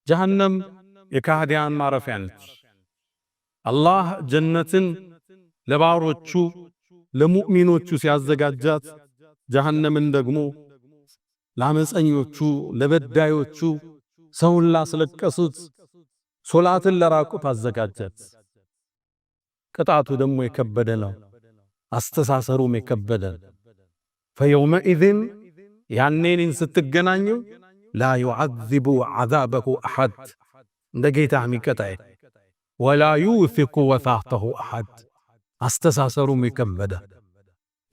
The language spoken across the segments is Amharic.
ጀሃነም የካህዲያን ማረፊያ ነች። አላህ ጀነትን ለባሮቹ ለሙእሚኖቹ ሲያዘጋጃት ጀሃነምን ደግሞ ለአመፀኞቹ ለበዳዮቹ ሰውን ላስለቀሱት ሶላትን ለራቁት አዘጋጃት። ቅጣቱ ደግሞ የከበደ ነው። አስተሳሰሩም የከበደ ፈየውመኢዝን ያኔን ስትገናኙ ላ ዩዐዚቡ ዐዛበሁ አሐድ እንደ ጌታ ሚቀጣይ ወላ ዩውሲቁ ወሳቅተሁ አሐድ አስተሳሰሩም የከበደ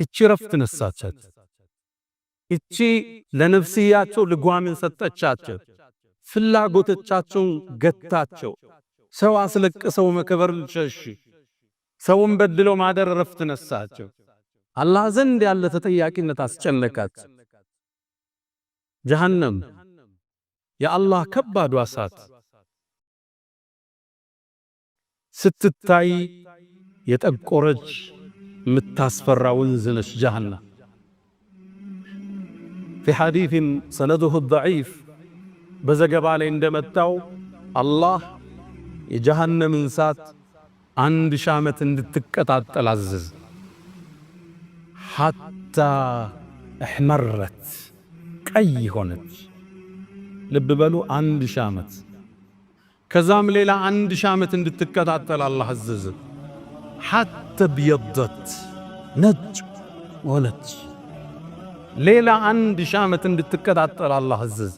እቺ ረፍት ነሳቻት። እቺ ለነፍስያቸው ልጓምን ሰጠቻቸው። ፍላጎቶቻቸውን ገታቸው። ሰው አስለቅሰው መከበር ሸሽ ሰውን በድለው ማደር ረፍት ነሳቸው። አላህ ዘንድ ያለ ተጠያቂነት አስጨነቃቸው። ጀሃነም የአላህ ከባዱ እሳት ስትታይ የጠቆረች ምታስፈራ ወንዝ ነች ጀሃነም። في حديث سنده الضعيف በዘገባ ላይ እንደመጣው አላህ የጀሃነምን እሳት 1000 ዓመት እንድትቀጣጠል አዘዘ። ሐታ እሕመረት ቀይ ሆነች። ልብ በሉ 1000 ዓመት። ከዛም ሌላ 1000 ዓመት እንድትቀጣጠል አላህ አዘዘ። ሐታ ቢየደት ነጭ ሆነች። ሌላ 1000 ዓመት እንድትቀጣጠል አላህ አዘዘ።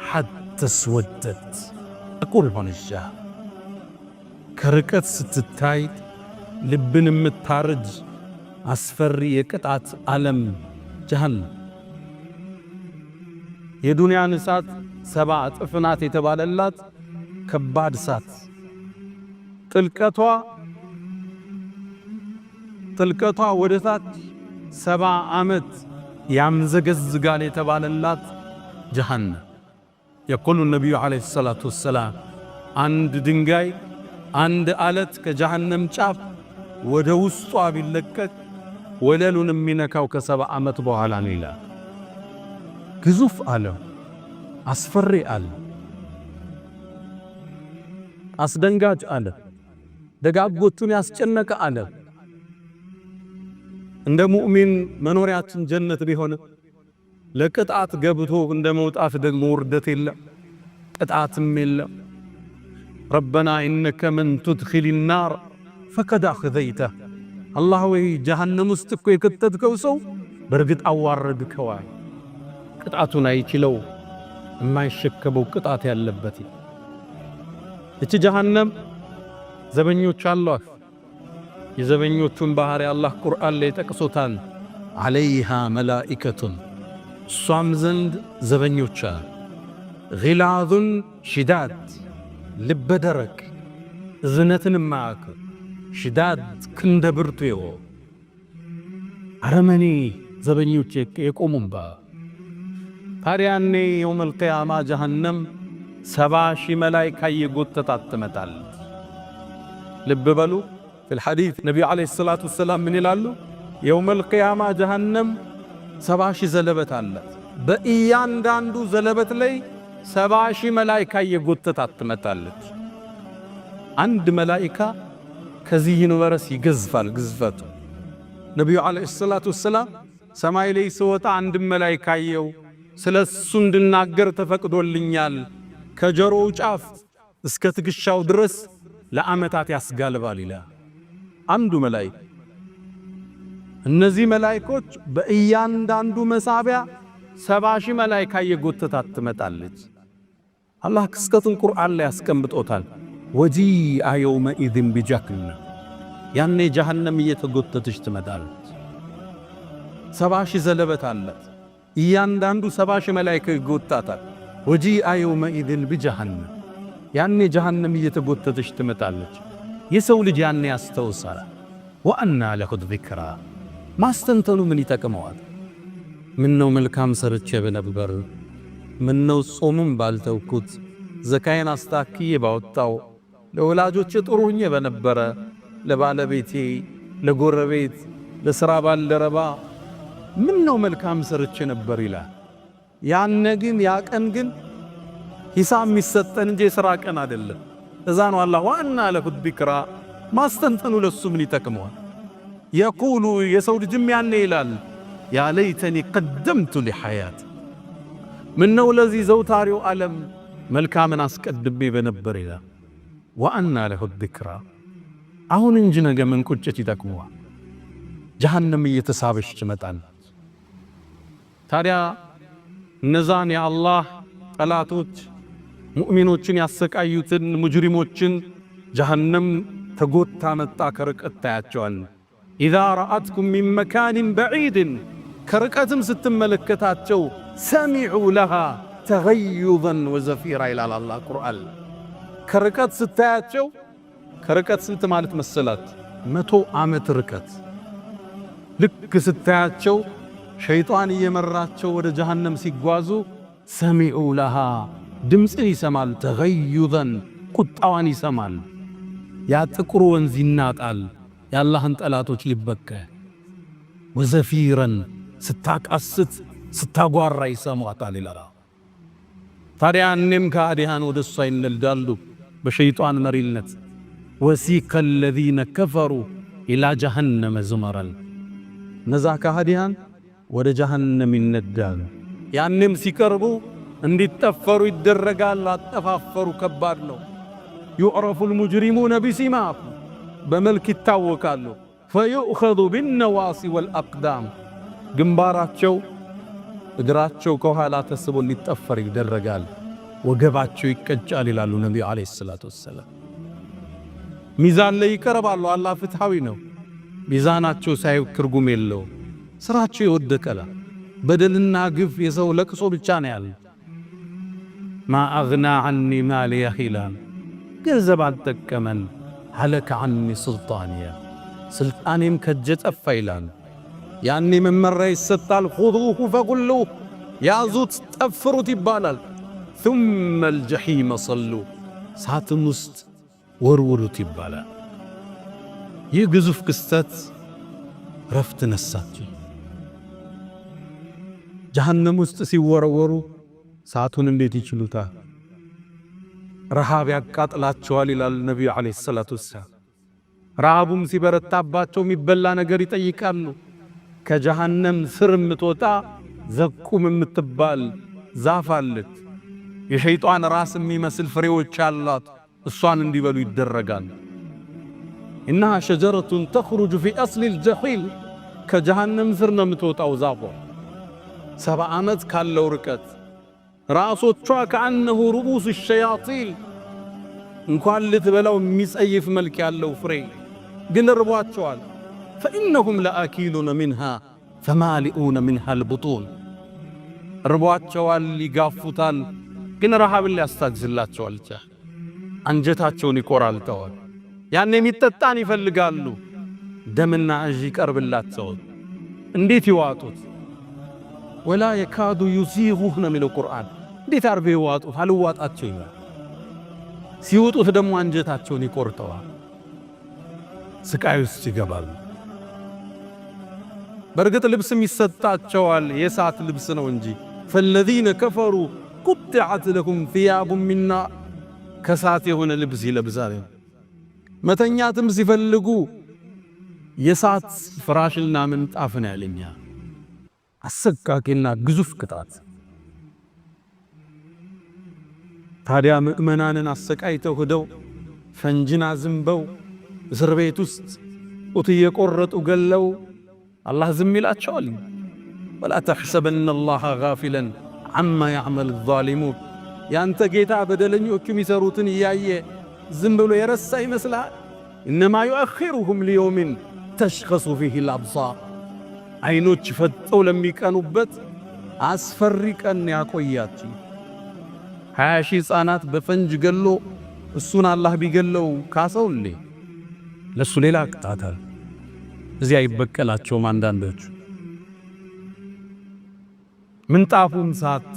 ሐታ ስወደት ጥቁር ሆነች። ከርቀት ስትታይ ልብን የምታርጅ አስፈሪ የቅጣት ዓለም ጀሃነም። የዱንያን እሳት 7 እጥፍ ናት የተባለላት ከባድ እሳት ጥልቀቷ ወደ ታች 70 ዓመት ያምዘገዝጋል የተባለላት ጀሃነም። የቁሉ ነቢዩ ዓለይሂ ሰላቱ ወሰላም አንድ ድንጋይ አንድ አለት ከጀሃነም ጫፍ ወደ ውስጧ ቢለቀቅ ወለሉን የሚነካው ከ70 ዓመት በኋላ ነው ይላል። ግዙፍ አለ፣ አስፈሪ አለ፣ አስደንጋጭ አለ፣ ደጋጎቹን ያስጨነቀ አለ። እንደ ሙእሚን መኖሪያችን ጀነት ቢሆን ለቅጣት ገብቶ እንደ መውጣት ደግሞ ውርደት የለም፣ ቅጣትም የለም። ረበና ኢነከ መን ቱድኺል ናር ፈቀድ አኽዘይተህ። አላህ ወይ ጀሃነም ውስጥ እኮ የከተትከው ሰው በርግጥ አዋረድከው። ቅጣቱን አይችለው የማይሸከመው ቅጣት ያለበት። እቺ ጀሃነም ዘበኞች አሏት። የዘበኞቹን ባህሪ አላህ ቁርአን ላይ ጠቅሶታል። ዐለይሃ መላኢከቱን እሷም ዘንድ ዘበኞች ጊላዙን ሽዳድ ልበ ደረቅ እዝነትን ማያውቅ ሽዳድ ክንደ ብርቱ የሆኑ አረመኔ ዘበኞች የቆሙባ። ታዲያኔ የውመል ቂያማ ጀሃነም 70,000 መላኢካ እየጎተታት ትመጣለች። ልብ በሉ ፊል ሐዲስ ነቢዩ ዓለይሂ ሰላቱ ወሰላም ምን ይላሉ? የውመል ቂያማ ጀሃነም 70,000 ዘለበት አላት። በእያንዳንዱ ዘለበት ላይ 70,000 መላኢካ እየጎተታት ትመጣለች። አንድ መላኢካ ከዚህ ዩኒቨርስ ይገዝፋል ግዝፈቱ። ነቢዩ ዓለይሂ ሰላቱ ወሰላም ሰማይ ላይ ሲወጣ አንድ መላኢካ አየው፣ ስለሱ እንድናገር ተፈቅዶልኛል፣ ከጆሮው ጫፍ እስከ ትከሻው ድረስ ለዓመታት ያስጋልባል ይላል አንዱ መላኢካ። እነዚህ መላኢኮች በእያንዳንዱ መሳቢያ 70,000 መላኢካ እየጎተታት ትመጣለች። አላህ ክስተቱን ቁርአን ላይ ያስቀምጦታል። ወጂአ የውመኢዝን ቢጀሃነም፣ ያኔ ጀሃነም እየተጎተተች ትመጣለች። 70,000 ዘለበት አላት። እያንዳንዱ 70,000 መላኢካ ይጎታታል። ወጂአ የውመኢዝን ቢጀሃነም፣ ያኔ ጀሃነም እየተጎተተች ትመጣለች። የሰው ልጅ ያኔ ያስተውሳል። ወአና ለሁ ዚክራ፣ ማስተንተኑ ምን ይጠቅመዋል? ምነው መልካም ሰርቼ በነበር፣ ምነው ጾሙን ባልተውኩት፣ ዘካዬን አስታክዬ ባወጣው፣ ለወላጆቼ ጥሩ ሆኜ በነበረ፣ ለባለቤቴ፣ ለጎረቤት፣ ለሥራ ባልደረባ ምነው መልካም ሰርቼ ነበር ይላል። ያነ ግን ያቀን ግን ሂሳብ የሚሰጠን እንጂ የሥራ ቀን አይደለም። እዛ ነው አላህ ወአና ለሁ ዚክራ ማስተንተኑ ለሱ ምን ይጠቅመዋል? የቁሉ የሰው ልጅም ያኔ ይላል ያ ለይተኒ ቀደምቱ ሊሐያት ምነው ለዚህ ዘውታሪው ዓለም መልካምን አስቀድሜ በነበር ይላል። ወአና ለሁ ዚክራ አሁን እንጂ ነገ ምን ቁጭት ይጠቅመዋል? ጀሃነም እየተሳበች ትመጣለች። ታዲያ እነዛን የአላህ ጠላቶች ሙእሚኖችን ያሰቃዩትን ሙጅሪሞችን ጀሃነም ተጎታ መጣ ከርቀት ታያቸዋል። ኢዛ ረአትኩም ሚን መካንን በዒድን ከርቀትም ስትመለከታቸው ሰሚዑ ለሃ ተገዩዘን ወዘፊራ ይላል አላህ ቁርአን። ከርቀት ስታያቸው ከርቀት ስንት ማለት መሰላት? 100 ዓመት ርቀት። ልክ ስታያቸው ሸይጣን እየመራቸው ወደ ጀሃነም ሲጓዙ ሰሚዑ ለሃ ድምፅን ይሰማል፣ ተገዩዘን ቁጣዋን ይሰማል። ያ ጥቁር ወንዝ ይናጣል የአላህን ጠላቶች ሊበቀ ወዘፊረን ስታቃስት ስታጓራ ይሰማታል ይላል። ታዲያ እኔም ከአዲሃን ወደ እሷ ይነዳሉ በሸይጣን መሪነት። ወሲከ الذين كفروا إلى جهنم زمرا ነዛ ከአዲሃን ወደ ጀሃነም ይነዳሉ። ያንም ሲቀርቡ እንዲጠፈሩ ይደረጋል። አጠፋፈሩ ከባድ ነው። يعرف المجرمون بسيماهم በመልክ ይታወቃሉ። فيؤخذ بالنواصي والأقدام ግንባራቸው እግራቸው ከኋላ ተስቦ ሊጠፈር ይደረጋል። ወገባቸው ይቀጫል ይላሉ ነብዩ አለይሂ ሰላቱ ወሰለም። ሚዛን ላይ ይቀርባሉ። አላህ ፍትሃዊ ነው። ሚዛናቸው ሳይው ትርጉም የለው። ስራቸው የወደቀላ በደልና ግፍ የሰው ለቅሶ ብቻ ነው ያለ። ማ አግና ዐኒ ማሊያ ኺላን ገንዘብ አልጠቀመን። ሀለከ ዐኒ ሱልጣንያ ስልጣኔም ከእጄ ጠፋ ይላል። ያኔ መመሪያ ይሰጣል። ኹዙሁ ፈጉሉሁ ያዙት ጠፍሩት ይባላል። ثم الجحيم صلوا ሳትም ውስጥ ወርውሩት ይባላል። ይህ ግዙፍ ክስተት ረፍት ነሳቸው። ጀሃነም ውስጥ ሲወረወሩ ሰዓቱን እንዴት ይችሉታል? ረሃብ ያቃጥላቸዋል ይላል ነቢዩ ዓለይሂ ሰላቱ ወሰላም። ረሃቡም ሲበረታባቸው የሚበላ ነገር ይጠይቃሉ። ከጀሃነም ስር የምትወጣ ዘቁም የምትባል ዛፍ አለች። የሸይጣን ራስ የሚመስል ፍሬዎች አሏት። እሷን እንዲበሉ ይደረጋል። ኢነሃ ሸጀረቱን ተኽሩጁ ፊ አስሊል ጀሒም ከጀሃነም ስር ነው የምትወጣው ዛፏ። 70 ዓመት ካለው ርቀት ራሶቿ ከአነሁ ሩኡስ ሸያጢን እንኳን ልትበላው የሚጸይፍ መልክ ያለው ፍሬ ግን ርቧቸዋል። ፈኢነሁም ለአኪሉነ ሚንሃ ፈማሊኡነ ሚንሃ አልቡጡን ርቧቸዋል፣ ይጋፉታል፣ ግን ረሃብን ሊያስታግዝላቸዋል። አንጀታቸውን ይቆራልተዋል። ያን የሚጠጣን ይፈልጋሉ። ደምና እዥ ይቀርብላቸዋል። እንዴት ይዋጡት? ወላ የካዱ ዩሲጉህ ነው የሚለው ቁርአን። እንዴት አርቤ ይዋጡት? አልዋጣቸው ይላል። ሲውጡት ደግሞ አንጀታቸውን ይቆርጠዋል። ስቃይ ውስጥ ይገባሉ። በእርግጥ ልብስም ይሰጣቸዋል። የእሳት ልብስ ነው እንጂ ፈለዚነ ከፈሩ ቁጥዐት ለሁም ثياب من نار ከእሳት የሆነ ልብስ ይለብሳል። መተኛትም ሲፈልጉ የእሳት ፍራሽና ምንጣፍን ያለኛ አሰቃቂና ግዙፍ ቅጣት። ታዲያ ምእመናንን አሰቃይተው ሄደው ፈንጅና ዝንበው እስር ቤት ውስጥ ጡት እየቆረጡ ገለው አላህ ዝም ይላቸዋል። ወላ ተሕሰበነ አላህ ጋፊለን ዐማ ያዕመል ዛሊሙን ያንተ ጌታ በደለኞቹ የሚሰሩትን እያየ ዝም ብሎ የረሳ ይመስላል። ኢነማ ዩአኺሩሁም ሊየውሚን ተሽኸሱ ፊህ አልአብሳር አይኖች ፈጠው ለሚቀኑበት አስፈሪ ቀን ያቆያቸው። 20 ሺህ ሕፃናት በፈንጅ ገሎ እሱን አላህ ቢገለው ካሰውሌ ለሱ ሌላ ቅጣታል። እዚያ ይበቀላቸውም አንዳንዶቹ ምንጣፉም ሳት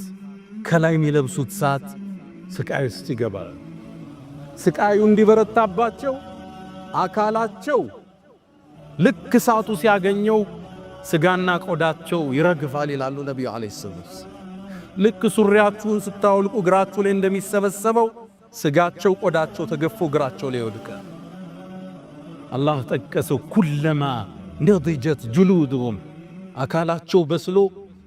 ከላይ የሚለብሱት ሳት ስቃይ ውስጥ ይገባል። ስቃዩ እንዲበረታባቸው አካላቸው ልክ ሳቱ ሲያገኘው ስጋና ቆዳቸው ይረግፋል ይላሉ ነቢዩ ዓለይሂ ሰላም። ልክ ሱሪያችሁን ስታወልቁ እግራችሁ ላይ እንደሚሰበሰበው ስጋቸው ቆዳቸው ተገፎ እግራቸው ላይ ይወድቃል። አላህ ጠቀሰው ኩለማ ነضجت جلودهم አካላቸው በስሎ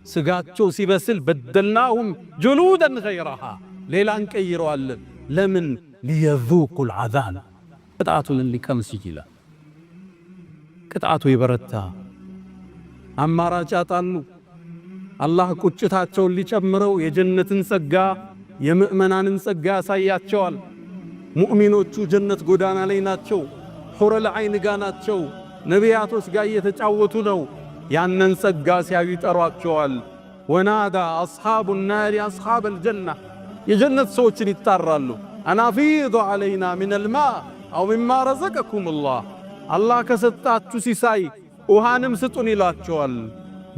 ስጋቸው ሲበስል በደልናሁም جلودا غيرها ሌላን ቀይረዋለን። ለምን ليذوقوا العذاب ቅጣቱን ሊቀምስ ይችላል። ቅጣቱ ይበረታ አማራጭ ያጣሉ። አላህ ቁጭታቸውን ሊጨምረው የጀነትን ጸጋ የምእመናንን ጸጋ ያሳያቸዋል። ሙእሚኖቹ ጀነት ጎዳና ላይ ናቸው። ሑረል ዐይን ጋ ናቸው። ነቢያቶች ጋር እየተጫወቱ ነው። ያንን ጸጋ ሲያዩ ይጠሯቸዋል። ወናዳ አስሓቡ ናሪ አስሓበል ጀና የጀነት ሰዎችን ይጣራሉ። አናፊዱ ዐለይና ሚነል ማእ አው ሚማ ረዘቀኩም አላህ ከሰጣችሁ ሲሳይ ውሃንም ስጡን ይላቸዋል።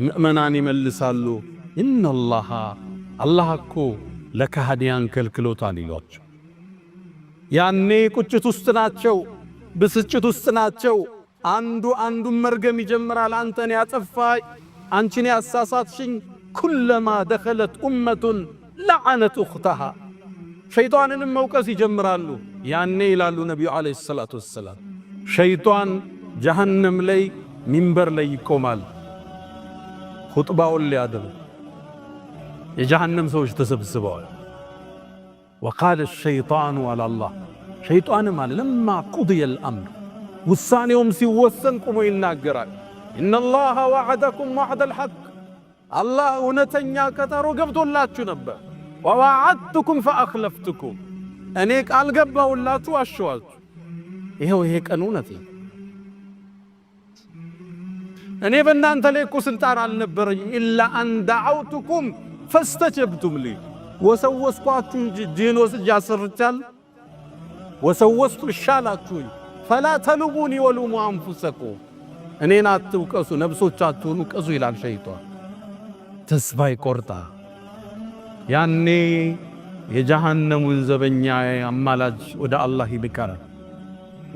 ምእመናን ይመልሳሉ ኢነላሃ አላህ እኮ ለካህዲያን ከልክሎታል ይሏቸው። ያኔ ቁጭት ውስጥ ናቸው፣ ብስጭት ውስጥ ናቸው። አንዱ አንዱን መርገም ይጀምራል። አንተን ያጠፋይ አንቺን ያሳሳትሽኝ ኩለማ ደኸለት ኡመቱን ለዐነት ኡኽተሃ ሸይጣንንም መውቀስ ይጀምራሉ። ያኔ ይላሉ ነቢዩ ዓለይሂ ሰላቱ ወሰላም ሸይጣን ጀሃነም ላይ ሚንበር ላይ ይቆማል ኹጥባውን ሊያደርግ የጀሃነም ሰዎች ተሰብስበዋል። ወቃለ ሸይጣኑ አላላህ ሸይጣንም አለ ለማ ቁድየ አልአምር ውሳኔውም ሲወሰን ቁሞ ይናገራል። ኢነላሃ ወዐደኩም ወዐደል ሐቅ አላህ እውነተኛ ቀጠሮ ገብቶላችሁ ነበር። ወወዐድቱኩም ፈአኽለፍቱኩም እኔ ቃል ገባሁላችሁ አሸዋችሁ። ይሄው ይሄ ቀን እውነት ነው። እኔ በእናንተ ላይ እኮ ስልጣን አልነበረኝም። ኢላ አን ደዐውቱኩም ፈስተጀብቱም ሊ ወሰወስኳችሁ እንጂ ጄኖ ስጃ ሰርቻል ወሰወስቱ ሻላችሁኝ። ፈላ ተሉሙኒ ወሉሙ አንፉሰኩም እኔን አትውቀሱ ነፍሶቻችሁን ውቀሱ ይላል ሸይጣን። ተስፋ ይቆርጣ። ያኔ የጀሃነሙን ዘበኛ አማላጅ ወደ አላህ ይልካል።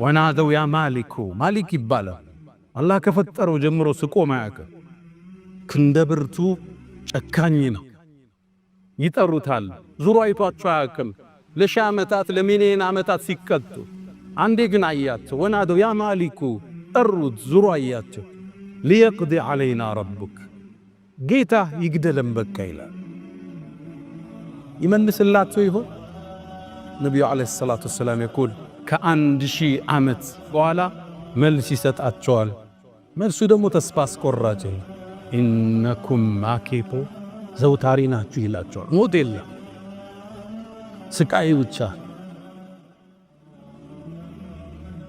ወናደው ያ ማሊኩ ማሊክ ይባላል። አላህ ከፈጠረው ጀምሮ ስቆም አያውቅም። ክንደ ብርቱ ጨካኝ ነው። ይጠሩታል። ዙሮ አይቷቸው አያውቅም። ለሺህ ዓመታት ለሚሊዮን ዓመታት ሲቀጡ አንዴ ግን አያቸው። ወናደው ያ ማሊኩ ጠሩት። ዙሮ አያቸው። ሊየቅዲ ዐለይና ረቡክ ጌታ ይግደለን በቃ ይላል። ይመልስላቸው ይሆን? ነቢዩ ዓለይሂ ሰላቱ ወሰላም የቁል ከ1000 ዓመት በኋላ መልስ ይሰጣቸዋል። መልሱ ደግሞ ተስፋ አስቆራጭ ኢነኩም ማኪቱ ዘውታሪ ናችሁ ይላቸዋል። ሞት የለም ስቃይ ብቻ።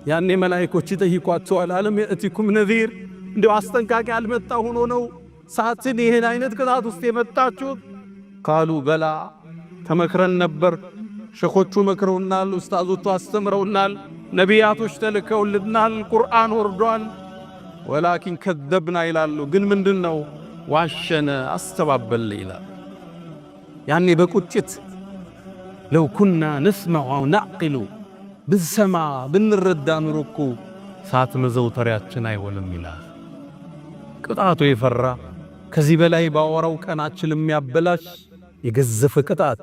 ያኔ መላእክቶች ይጠይቋቸዋል አለም የእቲኩም ነዚር እንደው አስጠንቃቂ አልመጣ ሆኖ ነው ሰዓትን ይሄን አይነት ቅጣት ውስጥ የመጣችሁት? ቃሉ በላ ተመክረን ነበር። ሸኾቹ መክረውናል፣ ኡስታዞቹ አስተምረውናል፣ ነቢያቶች ተልከውልናል፣ ቁርአን ወርዷል። ወላኪን ከዘብና ይላሉ። ግን ምንድነው? ዋሸነ፣ አስተባበል ይላል። ያኔ በቁጭት ለው ኩና ነስመዑ አው ነዕቂሉ ብንሰማ ብንረዳ ኑሮ እኮ ሰዓት መዘውተሪያችን አይሆንም ይላል። ቅጣቱ የፈራ ከዚህ በላይ ባወራው ቀናችን የሚያበላሽ የገዘፈ ቅጣት፣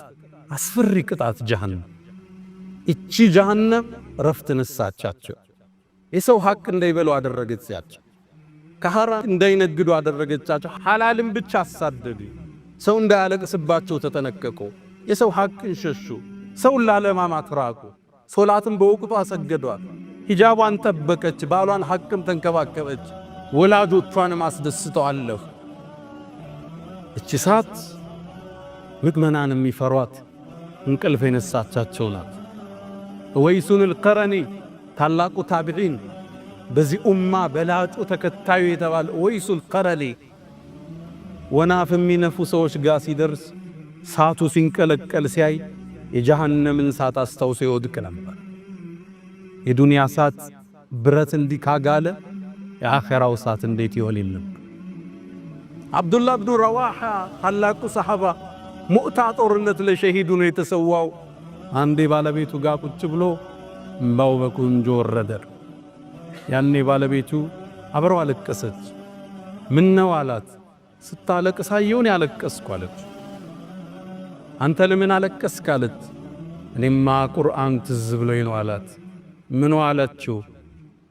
አስፈሪ ቅጣት ጀሃነም። እቺ ጀሃነም ረፍት ነሳቻቸው። የሰው ሐቅ እንዳይበሉ አደረገቻቸው። ከሐራም እንዳይነግዱ አደረገቻቸው። ሐላልን ብቻ አሳደዱ። ሰው እንዳያለቅስባቸው ተጠነቀቁ። የሰው ሐቅን ሸሹ። ሰውን ላለማማት ራቁ። ሶላትን በወቅቱ አሰገዷት። ሂጃቧን ጠበቀች። ባሏን ሐቅም ተንከባከበች። ወላጆቿንም አስደስተዋለሁ። እቺ ሰዓት ምእመናን የሚፈሯት እንቅልፍ የነሳቻቸው ናት። ወይሱን አልቀረኒ ታላቁ ታቢዒን በዚህ ኡማ በላጩ ተከታዩ የተባለ ወይሱል ቀረኒ ወናፍ የሚነፉ ሰዎች ጋር ሲደርስ ሳቱ ሲንቀለቀል ሲያይ የጀሃነምን ሳት አስታውሶ ይወድቅ ነበር። የዱንያ ሳት ብረት እንዲህ ካጋለ የአኺራው ሳት እንዴት ይሆን ነበር? አብዱላህ ብኑ ረዋሓ ታላቁ ሰሓባ ሙእታ ጦርነት ለሸሂዱ ነው የተሰዋው። አንዴ ባለቤቱ ጋር ቁጭ ብሎ እምባው በቁንጆ ወረደ። ያኔ ባለቤቱ አብረው አለቀሰች። ምን ነው አላት። ስታለቅስ አየሁን ያለቀስኩ አለች። አንተ ለምን አለቀስክ አለት። እኔማ ቁርአን ትዝ ብሎኝ ነው አላት። ምን አላችሁ?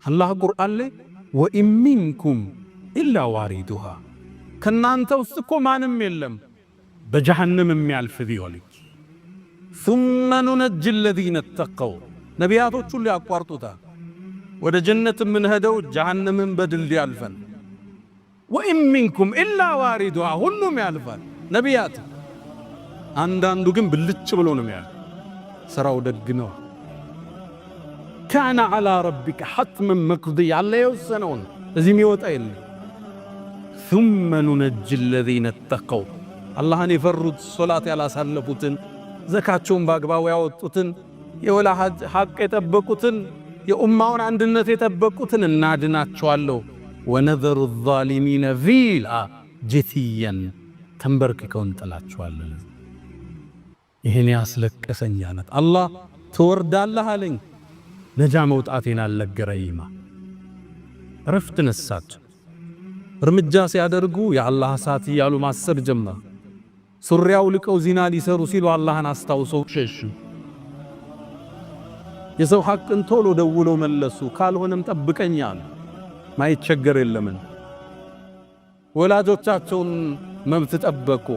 አላህ ቁርአን ላይ ወኢን ሚንኩም ኢላ ዋሪዱሃ ከናንተ ውስጥ እኮ ማንም የለም በጀሃነም የሚያልፍ ቢሆንክ ثم ننجي الذين اتقوا ነቢያቶች ሁሉ ያቋርጡታል። ወደ ጀነት ምን ሄደው ጀሃነምን በድልድይ ያልፈን። ወኢን ሚንኩም ኢላ ዋሪዱሃ ሁሉም ያልፋል ነቢያት። አንዳንዱ ግን ብልጭ ብሎ ነው የሚያልፍ። ስራው ደግ ነው። ካነ ዐላ ረቢከ ሐትመን መቅዲያ አለ የወሰነውን እዚህም ይወጣ የለም። ثم ننجي الذين اتقوا አላህን የፈሩት ሶላት ያላሳለፉትን ዘካቸውን በአግባቡ ያወጡትን የወላ ሐቅ የጠበቁትን የኡማውን አንድነት የጠበቁትን እናድናቸዋለሁ። ወነዘሩ الظالمين ፊሃ ጀቲያን ተንበርክከው እንጥላቸዋለን። ይሄን ያስለቀሰኝ አለት አላህ ትወርዳለህ አለኝ። ነጃ መውጣቴን አልነገረኝማ። ረፍት ነሳቸው። እርምጃ ሲያደርጉ የአላህ እሳት እያሉ ማሰብ ጀመሩ። ሱሪያው ልቀው ዚና ሊሰሩ ሲሉ አላህን አስታውሰው ሸሹ። የሰው ሐቅን ቶሎ ደውለው መለሱ። ካልሆነም ጠብቀኝ አሉ። ማይቸገር የለምን። ወላጆቻቸውን መብት ጠበቁ።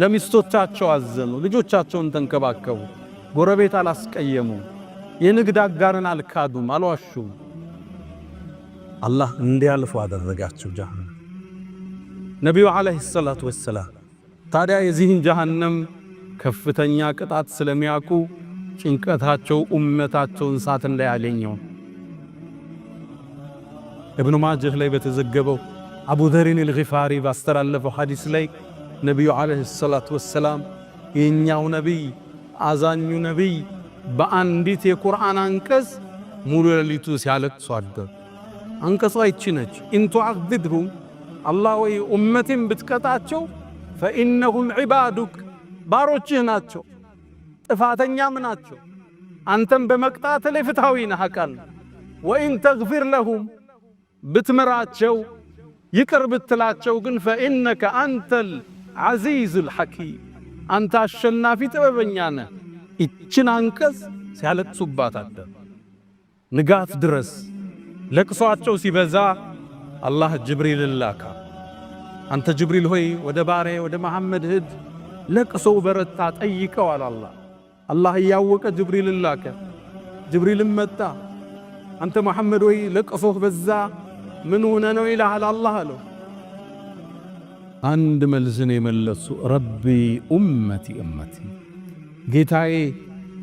ለሚስቶቻቸው አዘኑ። ልጆቻቸውን ተንከባከቡ። ጎረቤት አላስቀየሙ። የንግድ አጋርን አልካዱም፣ አልዋሹም። አላህ እንዲያልፉ አደረጋቸው ጀሃነም። ነቢዩ ዓለይሂ ሰላቱ ወሰላም ታዲያ የዚህን ጀሃነም ከፍተኛ ቅጣት ስለሚያውቁ ጭንቀታቸው ኡመታቸውን እሳት እንዳያገኘው ኢብኑ ማጀህ ላይ በተዘገበው አቡ ዘሪን አልጊፋሪ ባስተላለፈው ሐዲስ ላይ ነቢዩ ዓለይሂ ሰላቱ ወሰላም የኛው ነቢይ አዛኙ ነቢይ በአንዲት የቁርአን አንቀጽ ሙሉ ሌሊቱ ሲያለቅሱ አደሩ። አንቀጿ ይቺ ነች። ኢንቱ አዕዝብሁም አላህ ወይ ኡመቴን ብትቀጣቸው ፈኢነሁም ዒባዱክ ባሮችህ ናቸው፣ ጥፋተኛም ናቸው። አንተም በመቅጣት ላይ ፍትሃዊ ነህ አቃል። ወኢን ተግፊር ለሁም ብትምራቸው ይቅር ብትላቸው ግን ፈኢነከ አንተል ዐዚዙል ሐኪም አንተ አሸናፊ ጥበበኛ ነህ። ይችን አንቀጽ ሲያለቅሱባት አደሩ። ንጋት ድረስ ለቅሷቸው ሲበዛ አላህ ጅብሪልን ላካ። አንተ ጅብሪል ሆይ ወደ ባሪያ ወደ መሐመድ ሂድ፣ ለቅሶው በረታ ጠይቀው አለ አላህ። አላህ እያወቀ ጅብሪልን ላከ። ጅብሪልም መጣ። አንተ መሐመድ ሆይ ለቅሶህ በዛ ምን ሆነ ነው ይልሃል አላህ አለው። አንድ መልስን የመለሱ ረቢ ኡመቲ ኡመቲ ጌታዬ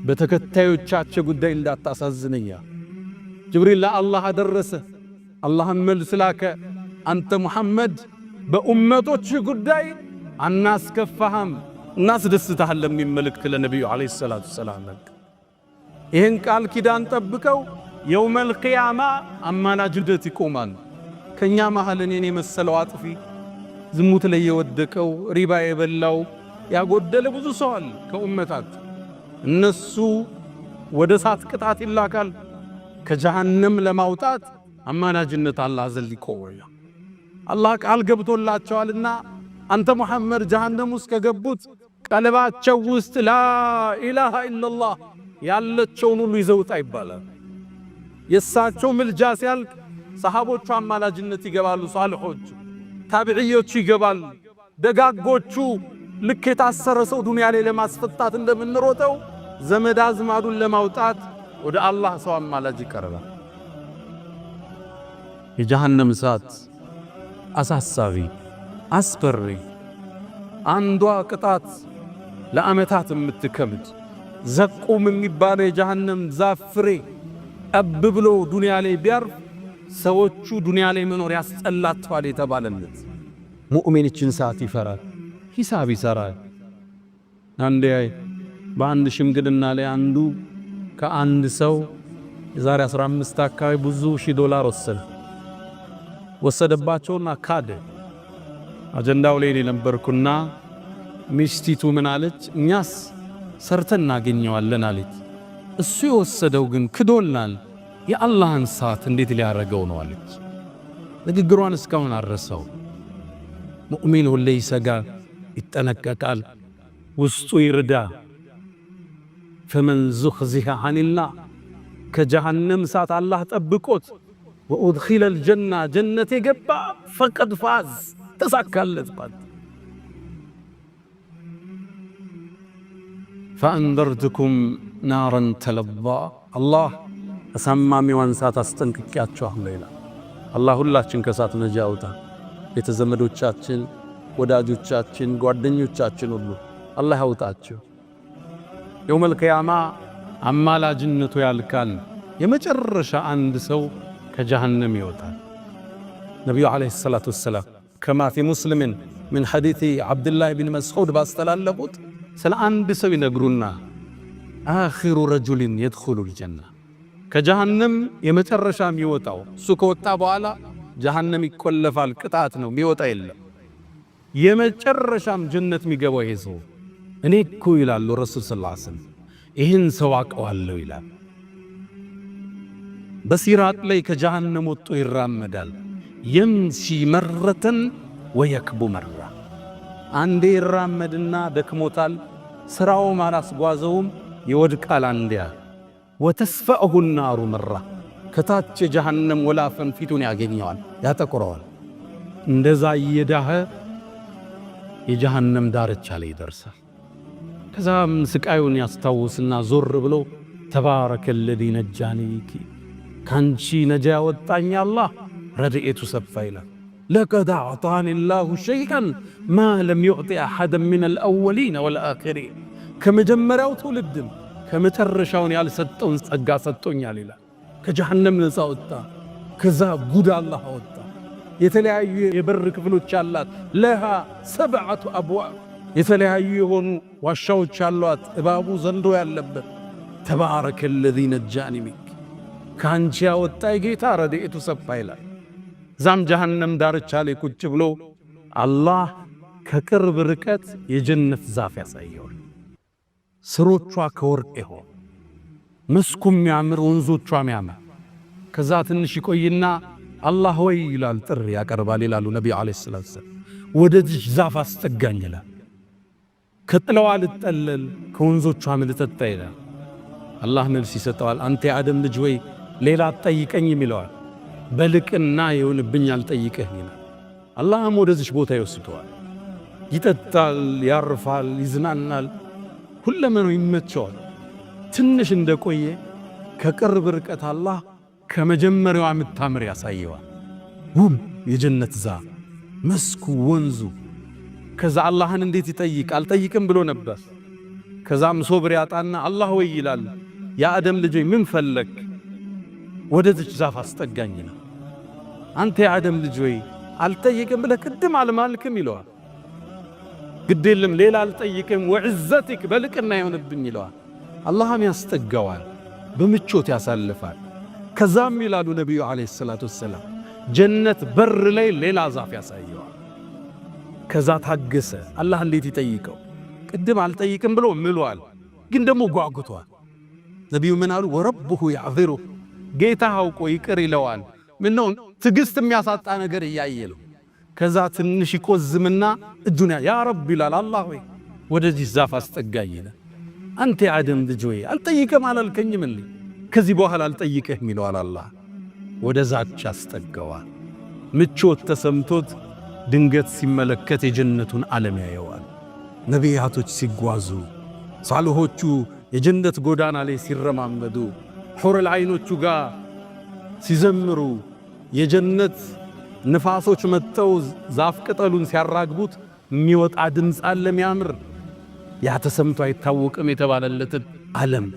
በተከታዮቻቸው ጉዳይ እንዳታሳዝነኛ። ጅብሪል ለአላህ አደረሰ። አላህም መልስ ላከ። አንተ ሙሐመድ በኡመቶች ጉዳይ አናስከፋህም እናስደስታለን የሚል መልእክት ለነቢዩ ዓለይሂ ሰላቱ ወሰላም። ይህን ቃል ኪዳን ጠብቀው የውመል ቂያማ አማላጅነት ይቆማል። ከኛ መሃል እኔን የመሰለው አጥፊ፣ ዝሙት ላይ የወደቀው፣ ሪባ የበላው ያጎደለ ብዙ ሰው አለ ከኡመታት። እነሱ ወደ እሳት ቅጣት ይላካል። ከጀሃነም ለማውጣት አማላጅነት አላህ ዘንድ ይቆያል። አላህ ቃል ገብቶላቸዋልና አንተ ሙሐመድ ጀሃነም ውስጥ ከገቡት ቀልባቸው ውስጥ ላኢላሃ ኢላላህ ያለችውን ሁሉ ይዘውጣ ይባላል። የሳቸው ምልጃ ሲያልቅ ሰሃቦቹ አማላጅነት ይገባሉ። ሷሊሖቹ ታቢዒዮቹ ይገባሉ። ደጋጎቹ ልክ የታሰረ ሰው ዱንያ ላይ ለማስፈታት እንደምንሮጠው ዘመድ አዝማዱን ለማውጣት ወደ አላህ ሰው አማላጅ ይቀርባል። የጀሃነም እሳት አሳሳቢ አስፈሪ፣ አንዷ ቅጣት ለዓመታት የምትከብድ ዘቁም የሚባለው የጀሃነም ዛፍ ፍሬ ጠብ ብሎ ዱንያ ላይ ቢያርፍ ሰዎቹ ዱንያ ላይ መኖር ያስጠላቸዋል የተባለለት ሙእሚን ይችን ሰዓት ይፈራል፣ ሂሳብ ይሰራል። አንዴ በአንድ ሽምግልና ላይ አንዱ ከአንድ ሰው የዛሬ 15 አካባቢ ብዙ ሺህ ዶላር ወሰደባቸውና ካደ። አጀንዳው ላይ ነበርኩና ሚስቲቱ ምን አለች? እኛስ ሰርተን እናገኘዋለን አለች። እሱ የወሰደው ግን ክዶልናል፣ የአላህን ሰዓት እንዴት ሊያረገው ነው አለች። ንግግሯን እስካሁን አረሰው። ሙእሚን ሁሌ ይሰጋል፣ ይጠነቀቃል። ውስጡ ይርዳ። ፈመን ዙኽዚሃ ዐኒናር ከጀሃነም እሳት አላህ ጠብቆት ወኡድኺለል ጀና ጀነት የገባ ፈቀድ ፋዝ ተሳካለት ማለት። ፈአንዘርቱኩም ናረን ተለዛ አላህ አሳማሚዋን እሳት አስጠንቅቄያችኋለሁ ይላል። አላህ ሁላችን ከእሳት ነጃ ያውጣ። ቤተዘመዶቻችን፣ ወዳጆቻችን፣ ጓደኞቻችን ሁሉ አላህ ያውጣቸው። የውመል ቂያማ አማላጅነቱ ያልካል። የመጨረሻ አንድ ሰው ከጀሃነም ይወጣል። ነቢዩ ዓለይሂ ሰላቱ ወሰላም ከማ ፊ ሙስሊምን ምን ሐዲት ዓብድላህ ብን መስዑድ ባስተላለፉት ስለ አንድ ሰው ይነግሩና አኺሩ ረጁልን የድኹሉል ጀና ከጀሃነም የመጨረሻ የሚወጣው እሱ ከወጣ በኋላ ጀሃነም ይቆለፋል፣ ቅጣት ነው፣ የሚወጣ የለም። የመጨረሻም ጀነት የሚገባው ይሄ ሰው እኔ እኮ ይላሉ ረሱል ሰለላሁ ዐለይሂ ወሰለም ይህን ሰው አውቀዋለሁ ይላል። በሲራጥ ላይ ከጀሃነም ወጥቶ ይራመዳል። የምሺ መረተን ወየክቡ መራ አንዴ ይራመድና ደክሞታል፣ ስራውም አላስጓዘውም፣ ይወድቃል አንዴያ። ወተስፈእሁ ናሩ መራ ከታች የጀሃነም ወላፈን ፊቱን ያገኘዋል፣ ያጠቁረዋል። እንደዛ እየዳኸ የጀሃነም ዳርቻ ላይ ይደርሳል። ከዛም ስቃዩን ያስታውስና ዞር ብሎ ተባረከ ለዚ ነጃኒ ካንቺ ነጃ ያወጣኝ አላህ ረድኤቱ ሰፋ ይላል። ለቀድ አዕጣኒ ላሁ ሸይአን ማ ለም ዩዕጢ አሐደን ሚነል አወሊነ ወልአኺሪን ከመጀመሪያው ትውልድም ከመጨረሻውን ያልሰጠውን ጸጋ ሰጥቶኛል ይላል። ከጀሃነም ነፃ ወጣ። ከዛ ጉድ አላህ አወጣ። የተለያዩ የበር ክፍሎች አላት። ለሃ ሰብዐቱ አብዋብ የተለያዩ የሆኑ ዋሻዎች አሏት፣ እባቡ ዘንዶ ያለበት። ተባረከ ለዚ ነጃኒ ሚንክ ካንቺ ያወጣኝ ጌታ ረድኤቱ ሰፋ ይላል። ዛም ጀሃነም ዳርቻ ላይ ቁጭ ብሎ አላህ ከቅርብ ርቀት የጀነት ዛፍ ያሳየዋል። ስሮቿ ከወርቅ ይሆን፣ መስኩ የሚያምር፣ ወንዞቿ የሚያምር። ከዛ ትንሽ ይቆይና አላህ ወይ ይላል፣ ጥሪ ያቀርባል ይላሉ ነቢዩ ዓለይሂ ሰላቱ ወሰላም። ወደዚህ ዛፍ አስጠጋኝ ይላል። ከጥለዋ ልጠለል ከወንዞቿ ልጠጣ ይላል። አላህ መልስ ይሰጠዋል። አንተ የአደም ልጅ ወይ ሌላ አትጠይቀኝም ይለዋል። በልቅና ይሁንብኝ አልጠይቅህ ይላል። አላህም ወደዚህ ቦታ ይወስደዋል። ይጠጣል፣ ያርፋል፣ ይዝናናል፣ ሁለመናው ይመቸዋል። ትንሽ እንደቆየ ከቅርብ ርቀት አላህ ከመጀመሪያው የምታምር ያሳየዋል። ውብ የጀነት ዛፍ፣ መስኩ፣ ወንዙ። ከዛ አላህን እንዴት ይጠይቅ? አልጠይቅም ብሎ ነበር። ከዛም ሶብር ያጣና አላህ ወይ ይላል። የአደም ልጅ ምን ፈለክ? ወደዚች ዛፍ አስጠጋኝ ነው። አንተ የአደም ልጅ ወይ አልጠይቅም ብለህ ቅድም አልማልክም ይለዋል። ግድ የለም ሌላ አልጠይቅም፣ ወዕዘቲክ በልቅና ይሆንብኝ ይለዋል። አላህም ያስጠጋዋል፣ በምቾት ያሳልፋል። ከዛም ይላሉ ነቢዩ ዓለይሂ ሰላቱ ወሰላም ጀነት በር ላይ ሌላ ዛፍ ያሳየዋል። ከዛ ታገሰ። አላህ እንዴት ይጠይቀው? ቅድም አልጠይቅም ብሎ ምሏል፣ ግን ደግሞ ጓጉቷል። ነቢዩ ምን አሉ? ወረብሁ ያዕዚሩ ጌታ አውቆ ይቅር ይለዋል። ምነው ትዕግስት የሚያሳጣ ነገር እያየለው። ከዛ ትንሽ ይቆዝምና እጁን ያ ረብ ይላል። አላህ ወይ ወደዚህ ዛፍ አስጠጋኝ ይላል። አንተ የአደም ልጅ ወይ አልጠይቅም አላልከኝም እንዴ? ከዚህ በኋላ አልጠይቅህም ይለዋል። አላህ ወደ ዛች አስጠጋዋል። ምቾት ተሰምቶት ድንገት ሲመለከት የጀነቱን ዓለም ያየዋል። ነቢያቶች ሲጓዙ፣ ሳልሆቹ የጀነት ጎዳና ላይ ሲረማመዱ፣ ሑረል ዐይኖቹ ጋር ሲዘምሩ፣ የጀነት ንፋሶች መጥተው ዛፍ ቅጠሉን ሲያራግቡት የሚወጣ ድምፅ አለ የሚያምር። ያ ተሰምቶ አይታወቅም የተባለለትን ዓለም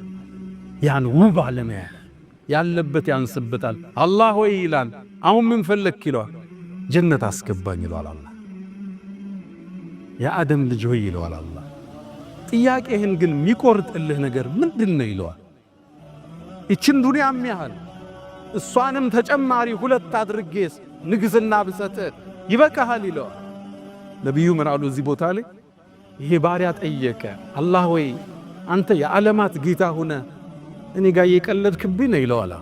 ያን ውብ ዓለም ያለበት ያንስበታል። አላህ ወይ ይላል። አሁን ምን ፈለክ ይለዋል። ጀነት አስገባኝ ይለዋል አላህ። የአደም ልጅ ሆይ ይለዋል አላህ። ጥያቄህን ግን የሚቆርጥልህ ነገር ምንድነው ይለዋል። ይችን ዱንያም ያህል እሷንም ተጨማሪ ሁለት አድርጌስ ንግስና ብሰጥህ ይበቃሃል ይለዋል። ነቢዩ ምን አሉ እዚህ ቦታ ላይ? ይሄ ባሪያ ጠየቀ፣ አላህ ወይ አንተ የዓለማት ጌታ ሆነ እኔ ጋር እየቀለድክብኝ ነው ይለዋል።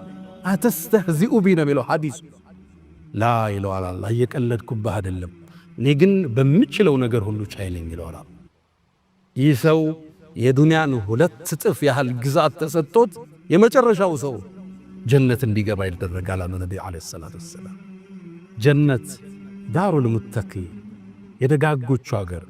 አተስተህዚኡ ቢ ነው የሚለው ሐዲስ። ላ ይለዋል አላህ፣ እየቀለድኩብህ አይደለም፣ እኔ ግን በምችለው ነገር ሁሉ ቻይ ነኝ ይለዋል። ይህ ሰው የዱንያን 2 እጥፍ ያህል ግዛት ተሰጥቶት የመጨረሻው ሰው ጀነት እንዲገባ ይደረጋል አሉ ነብዩ አለይሂ ሰላቱ ወሰላም። ጀነት ዳሩል ሙተቂ የደጋጎቹ አገር፣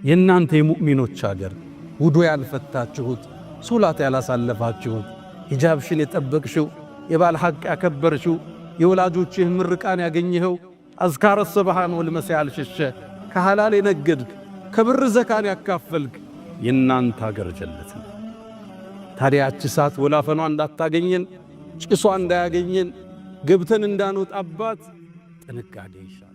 የእናንተ የሙእሚኖች አገር፣ ውዱ ያልፈታችሁት፣ ሶላት ያላሳለፋችሁት፣ ሂጃብሽን የጠበቅሽው፣ የባል ሐቅ ያከበርሽው፣ የወላጆችህ ምርቃን ያገኘኸው፣ አዝካረ ሰባሃን ወልመሳ ያልሸሸ፣ ከሐላል የነገድክ፣ ከብር ዘካን ያካፈልክ የእናንተ አገር ጀነት ነው። ታዲያ ያቺ እሳት ወላፈኗ እንዳታገኘን፣ ጭሷ እንዳያገኘን፣ ገብተን እንዳንወጣባት ጥንቃቄ ይሻል።